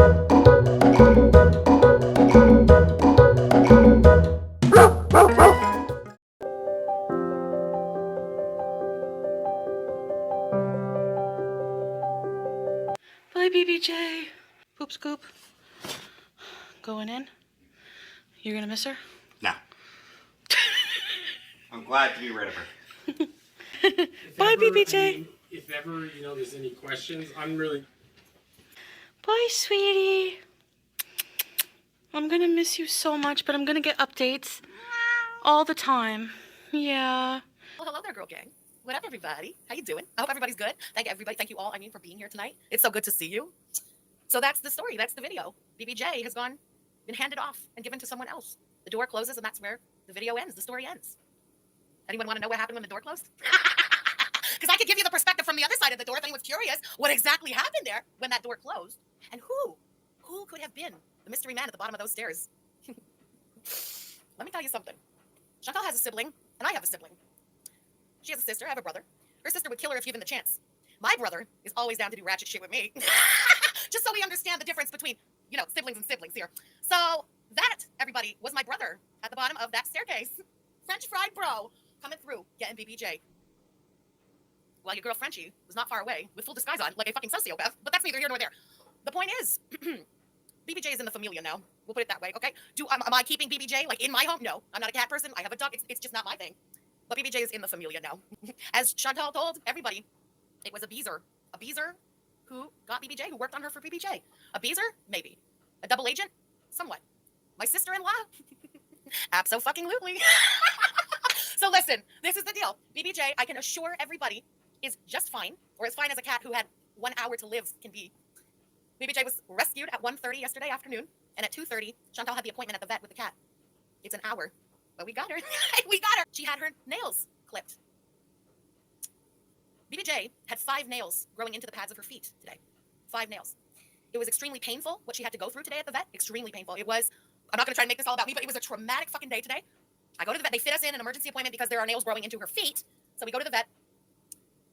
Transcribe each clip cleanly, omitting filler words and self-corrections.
Bye, BBJ. Poop scoop. Going in? You're gonna miss her? No. I'm glad to be rid of her. Bye, BBJ. If ever, there's any questions, I'm really... Bye, sweetie. I'm gonna miss you so much, but I'm gonna get updates all the time. Yeah. Well, hello there, girl gang. What up, everybody? How you doing? I hope everybody's good. Thank you all, for being here tonight. It's so good to see you. So that's the story. That's the video. BBJ has been handed off and given to someone else. The door closes, and that's where the video ends. The story ends. Anyone want to know what happened when the door closed? Because I could give you the perspective from the other side of the door if anyone was curious what exactly happened there when that door closed. And who could have been the mystery man at the bottom of those stairs? Let me tell you something. Chantal has a sibling, and I have a sibling. She has a sister. I have a brother. Her sister would kill her if given the chance. My brother is always down to do ratchet shit with me. Just so we understand the difference between, siblings and siblings here. So that, everybody, was my brother at the bottom of that staircase. French fried bro coming through, getting BBJ. While your girl Frenchie was not far away with full disguise on, like a fucking sociopath. But that's neither here nor there. The point is, BBJ is in the familia now. We'll put it that way, okay? Am I keeping BBJ, in my home? No. I'm not a cat person. I have a dog. It's just not my thing. But BBJ is in the familia now. As Chantal told everybody, it was a beezer. A beezer who got BBJ, who worked on her for BBJ. A beezer? Maybe. A double agent? Somewhat. My sister-in-law? Abso-fucking-lutely. So listen, this is the deal. BBJ, I can assure everybody, is just fine, or as fine as a cat who had 1 hour to live can be. BBJ was rescued at 1:30 yesterday afternoon, and at 2:30, Chantal had the appointment at the vet with the cat. It's an hour, but we got her. We got her. She had her nails clipped. BBJ had 5 nails growing into the pads of her feet today. 5 nails. It was extremely painful what she had to go through today at the vet. Extremely painful. It was, I'm not going to try to make this all about me, but it was a traumatic fucking day today. I go to the vet. They fit us in an emergency appointment because there are nails growing into her feet. So we go to the vet.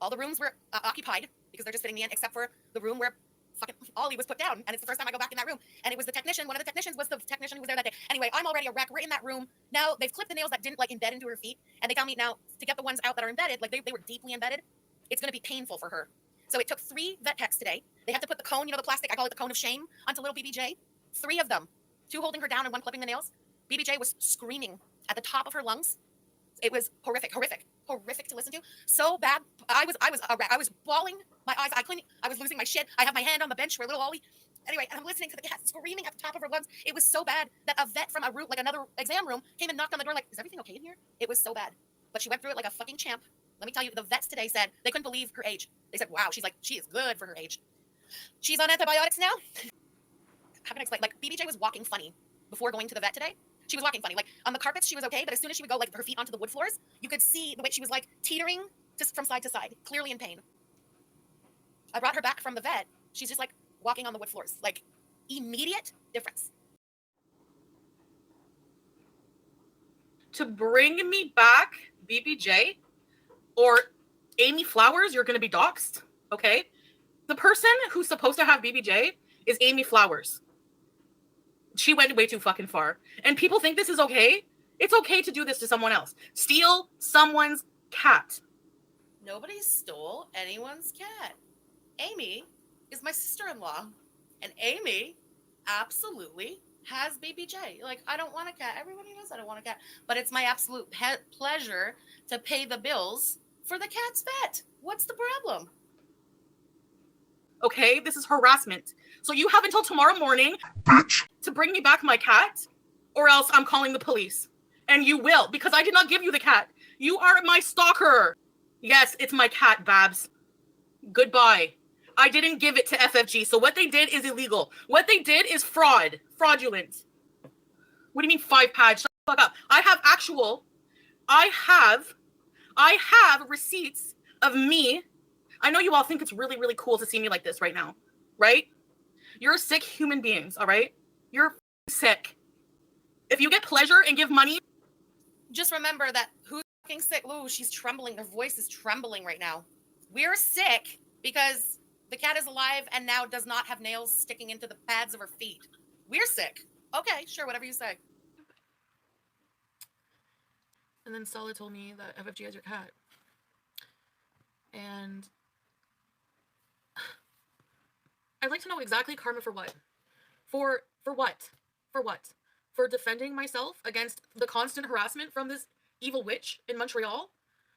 All the rooms were occupied because they're just fitting me in, except for the room where fucking Ollie was put down. And it's the first time I go back in that room. And it was the technician. One of the technicians was the technician who was there that day. Anyway, I'm already a wreck. We're in that room. Now they've clipped the nails that didn't embed into her feet. And they tell me now to get the ones out that are embedded, they were deeply embedded. It's going to be painful for her. So it took 3 vet techs today. They had to put the cone, the plastic, I call it the cone of shame, onto little BBJ. 3 of them. 2 holding her down and 1 clipping the nails. BBJ was screaming at the top of her lungs. It was horrific to listen to. So bad. I was bawling my eyes. I was losing my shit. I have my hand on the bench for little Ollie. Anyway, and I'm listening to the cat screaming at the top of her lungs. It was so bad that a vet from a room, another exam room, came and knocked on the door is everything okay in here? It was so bad. But she went through it like a fucking champ. Let me tell you, the vets today said they couldn't believe her age. They said, wow, she is good for her age. She's on antibiotics now. How can I explain? BBJ was walking funny before going to the vet today. She was walking funny. On the carpets, she was okay, but as soon as she would go, her feet onto the wood floors, you could see the way she was, teetering just from side to side, clearly in pain. I brought her back from the vet. She's just, walking on the wood floors. Immediate difference. To bring me back BBJ or Amy Flowers, you're going to be doxxed, okay? The person who's supposed to have BBJ is Amy Flowers. She went way too fucking far. And people think this is okay. It's okay to do this to someone else. Steal someone's cat. Nobody stole anyone's cat. Amy is my sister-in-law. And Amy absolutely has BBJ. I don't want a cat. Everybody knows I don't want a cat. But it's my absolute pleasure to pay the bills for the cat's vet. What's the problem? Okay, this is harassment. So you have until tomorrow morning, bitch, to bring me back my cat, or else I'm calling the police. And you will, because I did not give you the cat. You are my stalker. Yes, it's my cat, Babs. Goodbye. I didn't give it to FFG, so what they did is illegal. What they did is fraudulent. What do you mean 5 pads? Shut the fuck up. I have receipts of me. I know you all think it's really, really cool to see me like this right now, right? You're sick human beings, all right? You're sick. If you get pleasure and give money. Just remember that who's fucking sick? Ooh, she's trembling. Her voice is trembling right now. We're sick because The cat is alive and now does not have nails sticking into the pads of her feet. We're sick. Okay, sure, whatever you say. And then Stella told me that FFG has your cat. And I'd like to know exactly karma for what? For what? For what? For defending myself against the constant harassment from this evil witch in Montreal?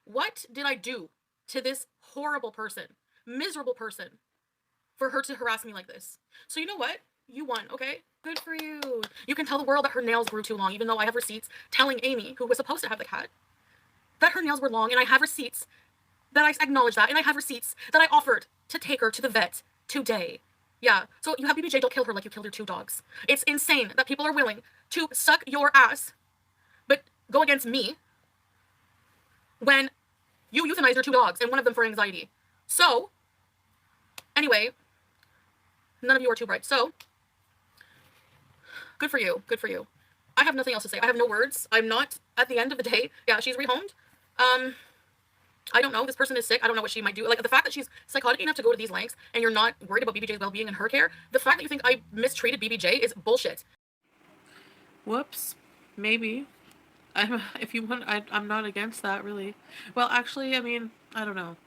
What did I do to this horrible person, miserable person, for her to harass me like this? So you know what? You won, okay? Good for you. You can tell the world that her nails grew too long, even though I have receipts telling Amy, who was supposed to have the cat, that her nails were long, and I have receipts that I acknowledge that, and I have receipts that I offered to take her to the vet today. Yeah, so you have BBJ, don't kill her like you killed your 2 dogs. It's insane that people are willing to suck your ass, but go against me when you euthanize your 2 dogs, and one of them for anxiety. So, anyway, none of you are too bright. So, good for you. Good for you. I have nothing else to say. I have no words. I'm not, at the end of the day, yeah, she's rehomed. I don't know. This person is sick. I don't know what she might do. Like, the fact that she's psychotic enough to go to these lengths and you're not worried about BBJ's well-being and her care, the fact that you think I mistreated BBJ is bullshit. Whoops. Maybe. If you want, I'm not against that, really. Well, actually, I mean, I don't know.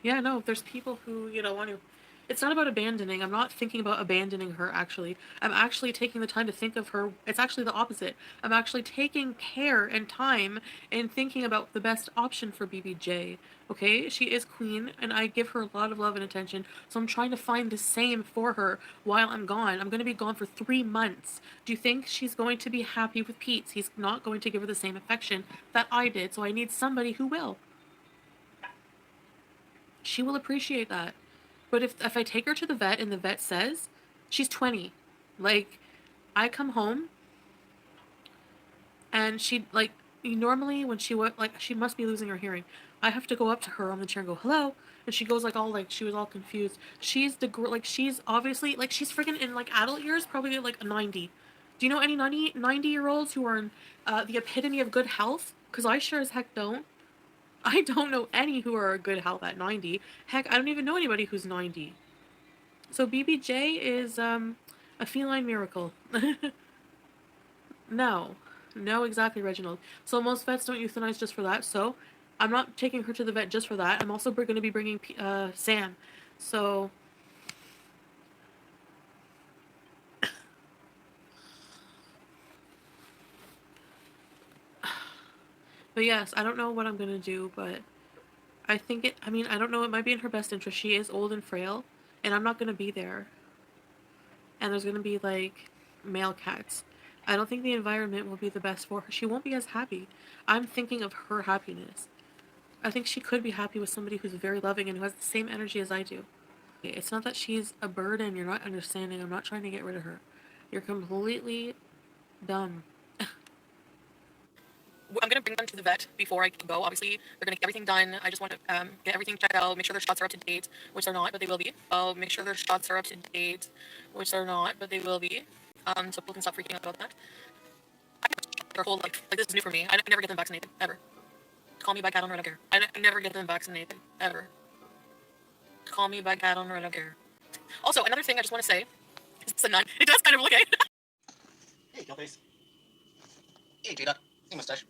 Yeah, no, there's people who, want to... It's not about abandoning. I'm not thinking about abandoning her, actually. I'm actually taking the time to think of her. It's actually the opposite. I'm actually taking care and time and thinking about the best option for BBJ. Okay? She is queen, and I give her a lot of love and attention, so I'm trying to find the same for her while I'm gone. I'm going to be gone for 3 months. Do you think she's going to be happy with Pete? He's not going to give her the same affection that I did, so I need somebody who will. She will appreciate that. But if I take her to the vet and the vet says she's 20, like, I come home and she, like, normally when she she must be losing her hearing. I have to go up to her on the chair and go, hello. And she goes she was all confused. She's the girl, she's obviously, she's freaking in, adult years, probably, 90. Do you know any 90-year-olds who are in the epitome of good health? Because I sure as heck don't. I don't know any who are in good health at 90. Heck, I don't even know anybody who's 90. So BBJ is a feline miracle. No, exactly, Reginald. So most vets don't euthanize just for that. So I'm not taking her to the vet just for that. I'm also going to be bringing Sam. So but yes, I don't know what I'm going to do, but I think I don't know, it might be in her best interest. She is old and frail, and I'm not going to be there. And there's going to be, male cats. I don't think the environment will be the best for her. She won't be as happy. I'm thinking of her happiness. I think she could be happy with somebody who's very loving and who has the same energy as I do. It's not that she's a burden. You're not understanding. I'm not trying to get rid of her. You're completely dumb. I'm going to bring them to the vet before I go. Obviously, they're going to get everything done. I just want to get everything checked out, make sure their shots are up to date, which they're not, but they will be. I'll make sure their shots are up to date, which they're not, but they will be. So people can stop freaking out about that. Their whole life. This is new for me. I never get them vaccinated, ever. Call me by cat owner, I don't care. I never get them vaccinated, ever. Call me by cat owner, I don't care. Also, another thing I just want to say, it's a nun. It does kind of look like Hey, Killface. Hey, J-Dot. Hey, Mustache.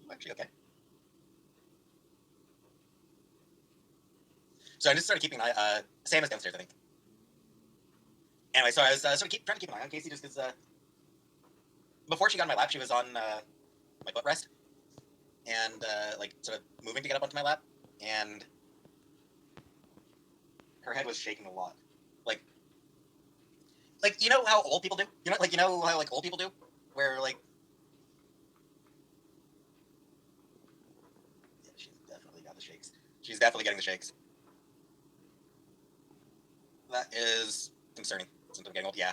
You actually okay? So I just started keeping an eye. Sam is downstairs, I think. Anyway, so I was trying to keep an eye on Casey just because before she got on my lap, she was on my footrest and sort of moving to get up onto my lap, and her head was shaking a lot. Like you know how old people do? You know how old people do? Where yeah, she's definitely got the shakes. She's definitely getting the shakes. That is concerning. Since I'm getting old, yeah.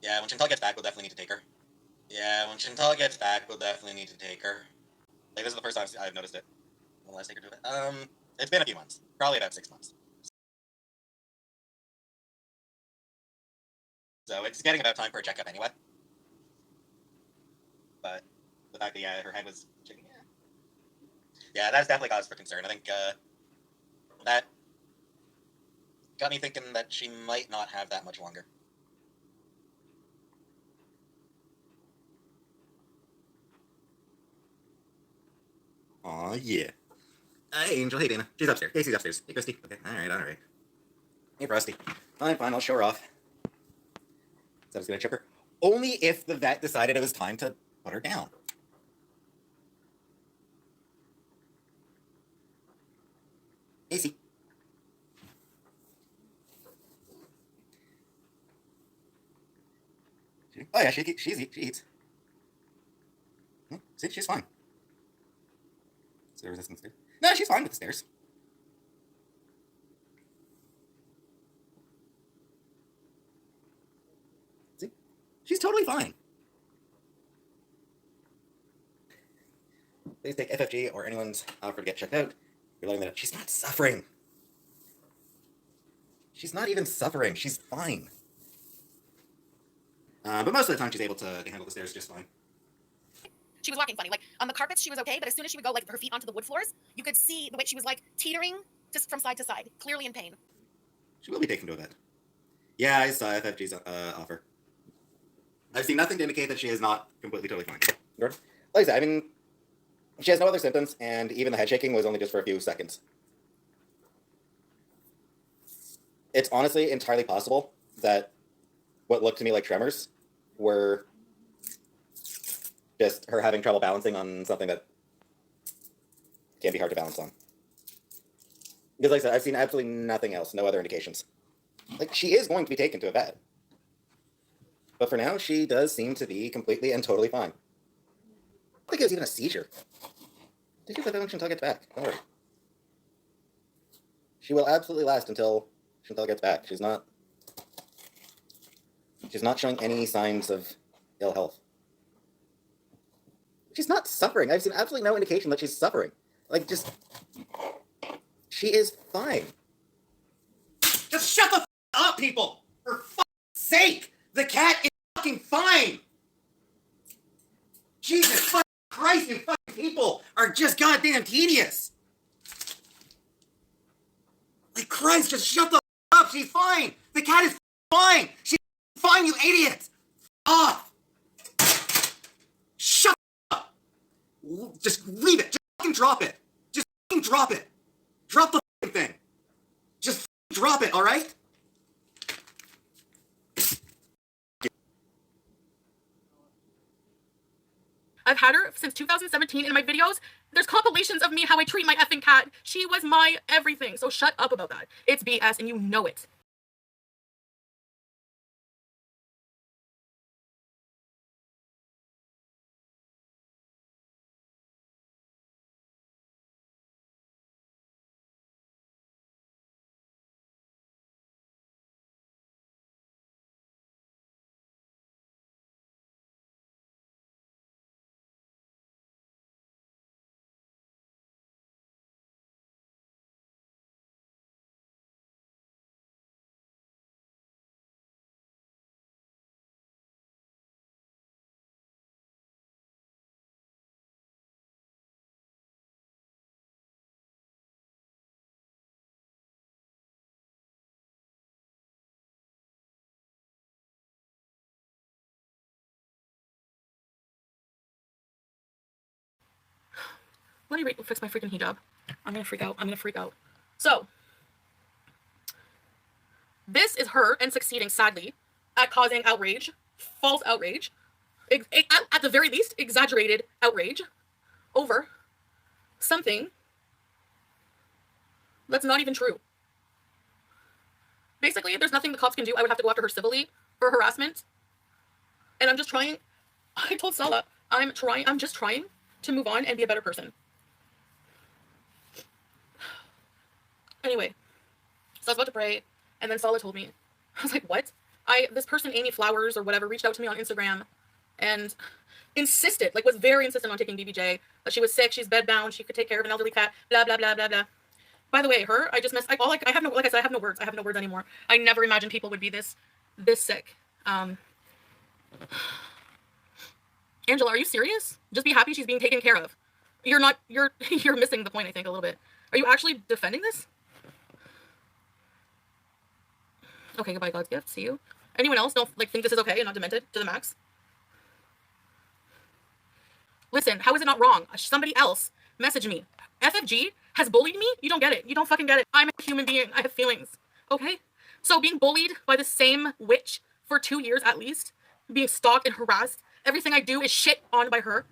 Yeah, when Chantal gets back, we'll definitely need to take her. Yeah, when Chantal gets back, we'll definitely need to take her. This is the first time I've noticed it. When last take her to it? It's been a few months. Probably about 6 months. So it's getting about time for a checkup anyway. But the fact that, her head was shaking, yeah, that's definitely cause for concern. I think, That got me thinking that she might not have that much longer. Aw, yeah. Hey, Angel. Hey, Dana. She's upstairs. Casey's upstairs. Hey, Christy. Okay, alright. Hey, Rusty. Fine, I'll show her off. So I was gonna chip her. Only if the vet decided it was time to put her down. Casey. Oh yeah, she eats. See, she's fine. Is there resistance there? No, she's fine with the stairs. See? She's totally fine. Please take FFG or anyone's offer to get checked out. You're letting that she's not suffering. She's not even suffering. She's fine. But most of the time she's able to handle the stairs just fine. She was walking funny. Like, on the carpets, she was okay, but as soon as she would go, like, her feet onto the wood floors, you could see the way she was, like, teetering just from side to side, clearly in pain. She will be taken to a vet. Yeah, I saw FFG's offer. I've seen nothing to indicate that she is not completely, totally fine. Like I said, I mean, she has no other symptoms, and even the head shaking was only just for a few seconds. It's honestly entirely possible that what looked to me like tremors were just her having trouble balancing on something that can be hard to balance on. Because like I said, I've seen absolutely nothing else, no other indications. Like, she is going to be taken to a vet. But for now, she does seem to be completely and totally fine. I think it was even a seizure. Take her to the vet until it gets back. Don't worry. She will absolutely last until it gets back. She's not showing any signs of ill health. She's not suffering. I've seen absolutely no indication that she's suffering. Like, she is fine. Just shut the f up, people! For f***ing sake! The cat is fucking fine! Jesus fucking Christ, you fucking people are just goddamn tedious! Like, Christ, just shut the f up! She's fine! The cat is fine! She's fine, you idiot! Off! Shut up! Just leave it! Just fucking drop it! Just fucking drop it! Drop the fucking thing! Just drop it, alright? I've had her since 2017 in my videos. There's compilations of me how I treat my effing cat. She was my everything. So shut up about that. It's BS and you know it. Let me fix my freaking hijab. I'm gonna freak out. So, this is her and succeeding, sadly, at causing outrage, false outrage, at the very least, exaggerated outrage over something that's not even true. Basically, there's nothing the cops can do. I would have to go after her civilly for harassment. And I'm just trying, I told Salah, I'm just trying to move on and be a better person. Anyway, so I was about to pray, and then Salah told me. I was like, what? This person, Amy Flowers or whatever, reached out to me on Instagram and insisted, like was very insistent on taking BBJ, that she was sick, she's bedbound, she could take care of an elderly cat, blah, blah, blah, blah, blah. By the way, I just missed, I have no words. I have no words anymore. I never imagined people would be this sick. Angela, are you serious? Just be happy she's being taken care of. You're missing the point, I think, a little bit. Are you actually defending this? Okay, goodbye, God's gift. See you. Anyone else don't like think this is okay and not demented to the max? Listen, how is it not wrong? Somebody else message me. FFG has bullied me? You don't get it. You don't fucking get it. I'm a human being. I have feelings. Okay? So being bullied by the same witch for 2 years at least, being stalked and harassed, everything I do is shit on by her.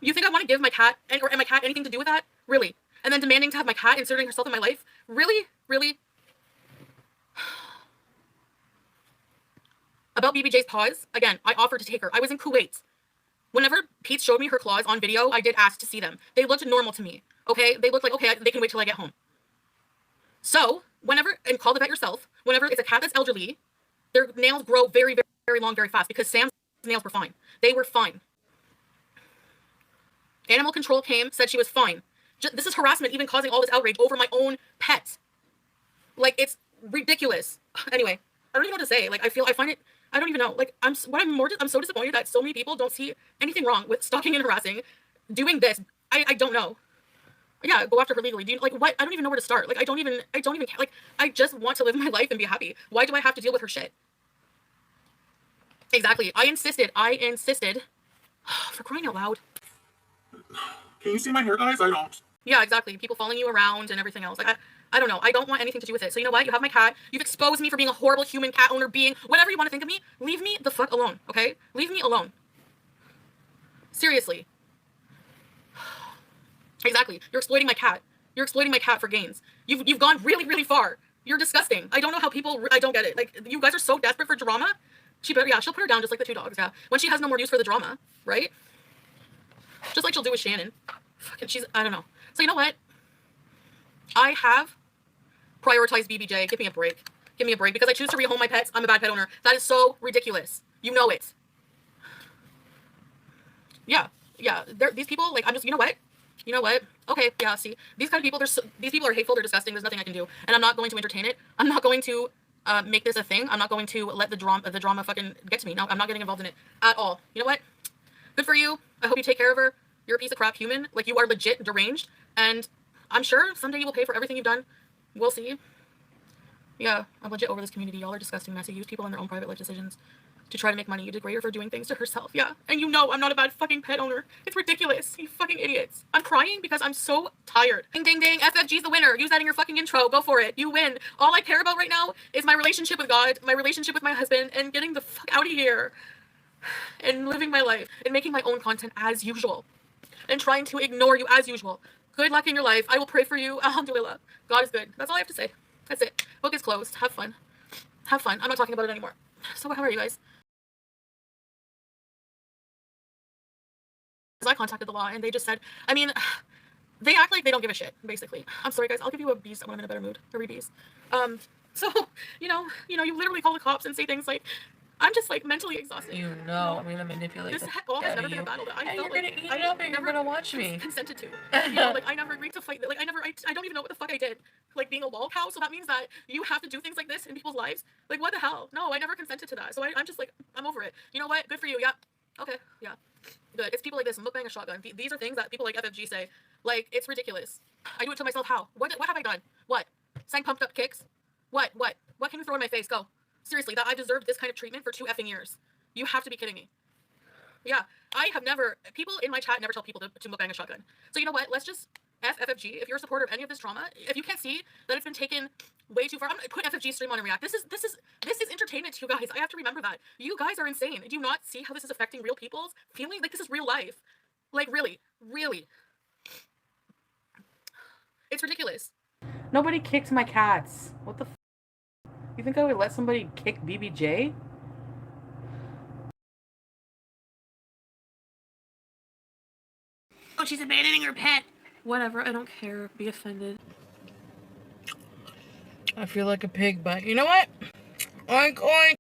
You think I want to give my cat or my cat anything to do with that? Really? And then demanding to have my cat inserting herself in my life? Really? Really? About BBJ's paws, again, I offered to take her. I was in Kuwait. Whenever Pete showed me her claws on video, I did ask to see them. They looked normal to me, okay? They looked like, okay, they can wait till I get home. So, whenever, and call the vet yourself, whenever it's a cat that's elderly, their nails grow very, very, very long, very fast, because Sam's nails were fine. They were fine. Animal control came, said she was fine. This is harassment, even causing all this outrage over my own pet. Like, it's ridiculous. Anyway, I don't even know what to say. Like, I find it, I don't even know. Like, I'm so disappointed that so many people don't see anything wrong with stalking and harassing, doing this. I don't know. Yeah, go after her legally. Do you, like, what? I don't even know where to start. Like, I don't even, like, I just want to live my life and be happy. Why do I have to deal with her shit? Exactly. I insisted. For crying out loud. Can you see my hair, guys? I don't. Yeah, exactly. People following you around and everything else. Like, I don't know. I don't want anything to do with it. So you know what? You have my cat. You've exposed me for being a horrible human cat owner being. Whatever you want to think of me, leave me the fuck alone, okay? Leave me alone. Seriously. Exactly. You're exploiting my cat. You're exploiting my cat for gains. You've gone really, really far. You're disgusting. I don't know how people. I don't get it. Like, you guys are so desperate for drama. She'll put her down just like the 2 dogs. Yeah. When she has no more use for the drama, right? Just like she'll do with Shannon. Fucking, I don't know. So you know what? I have prioritized BBJ. Give me a break. Give me a break because I choose to rehome my pets. I'm a bad pet owner. That is so ridiculous. You know it. Yeah. These people, like, I'm just, you know what? Okay, yeah, see, these kind of people, these people are hateful, they're disgusting, there's nothing I can do, and I'm not going to entertain it. I'm not going to make this a thing. I'm not going to let the drama fucking get to me. No, I'm not getting involved in it at all. You know what? Good for you. I hope you take care of her. You're a piece of crap human. Like, you are legit deranged, and I'm sure someday you will pay for everything you've done. We'll see. Yeah, I'm legit over this community. Y'all are disgusting, messy. Use people in their own private life decisions to try to make money. You degrade her for doing things to herself. Yeah, and you know I'm not a bad fucking pet owner. It's ridiculous. You fucking idiots. I'm crying because I'm so tired. Ding, ding, ding. FFG's the winner. Use that in your fucking intro. Go for it. You win. All I care about right now is my relationship with God, my relationship with my husband, and getting the fuck out of here. And living my life. And making my own content as usual. And trying to ignore you as usual. Good luck in your life. I will pray for you. Alhamdulillah. God is good. That's all I have to say. That's it. Book is closed. Have fun. Have fun. I'm not talking about it anymore. So how are you guys? I contacted the law and they just said, I mean, they act like they don't give a shit, basically. I'm sorry, guys. I'll give you a B's when I'm in a better mood. 3 B's. So, you literally call the cops and say things like, I'm just, like, mentally exhausted. You know, I'm gonna manipulate this the all has out never of been a you. battle that I And felt you're like gonna eat I it up and never you're gonna watch me. consented to. Like, I never agreed to fight. Like, I don't even know what the fuck I did. Like, being a lol cow, so that means that you have to do things like this in people's lives? Like, what the hell? No, I never consented to that. So I'm just, like, I'm over it. You know what? Good for you. Yeah. Okay. Yeah. Good. It's people like this. Mukbang a shotgun. These are things that people like FFG say. Like, it's ridiculous. I do it to myself. How? What have I done? What? Sang pumped up kicks? What can you throw in my face? Go. Seriously, that I deserved this kind of treatment for 2 effing years. You have to be kidding me. Yeah, I have never, people in my chat never tell people to mukbang a shotgun. So you know what? Let's just FFG. If you're a supporter of any of this drama, if you can't see that it's been taken way too far, I'm gonna put FFG stream on and react. This is entertainment to you guys. I have to remember that. You guys are insane. Do you not see how this is affecting real people's feelings? Like, this is real life. Like, really. It's ridiculous. Nobody kicked my cats. What the f? You think I would let somebody kick BBJ? Oh, she's abandoning her pet. Whatever, I don't care. Be offended. I feel like a pig, but you know what? I'm going